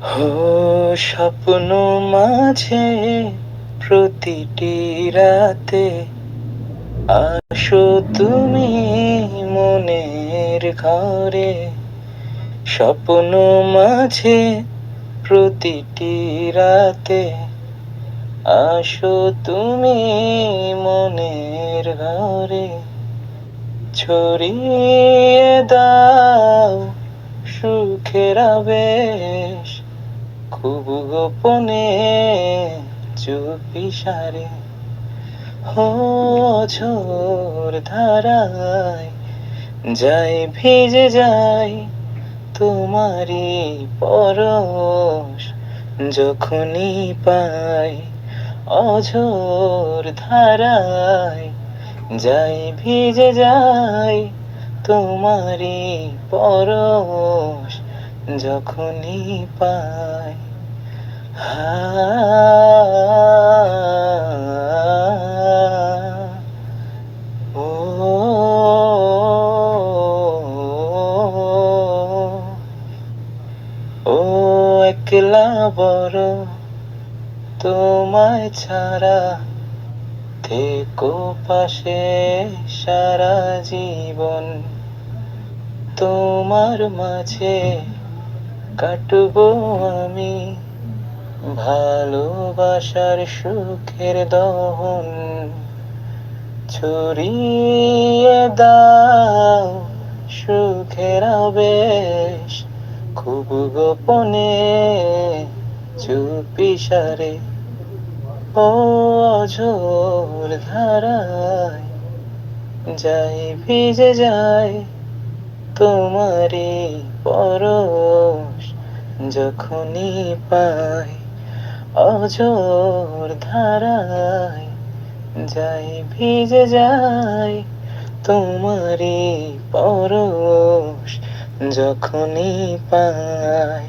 হো স্বপ্ন মাঝে প্রতিটি রাতে আসো তুমি মনের ঘরে। স্বপ্ন মাঝে প্রতিটি রাতে আসো তুমি মনের ঘরে। ছড়িয়ে দাও সুখের আবেশ, খুব গোপনে চুপি সারে। হো ঝোর ধারায় যাই ভিজে যাই তোমারই পরশ যখনই পাই। অঝোর ধারায় যাই ভিজে যাই তোমারই পরশ যখনই পাই। ও ও একলা বড় তোমায় ছাড়া, থেকো পাশে সারা জীবন। তোমার মাঝে কাটবো আমি ভালোবাসার সুখের দহন। ছড়িয়ে দাও সুখের আবেশ, খুব গোপনে চুপি সারে। ও অঝোর ধারায় যাই ভিজে যাই তোমারই পরশ যখনই পাই। অঝোর ধারায় যাই ভিজে যাই তোমারই পরশ যখনই পাই।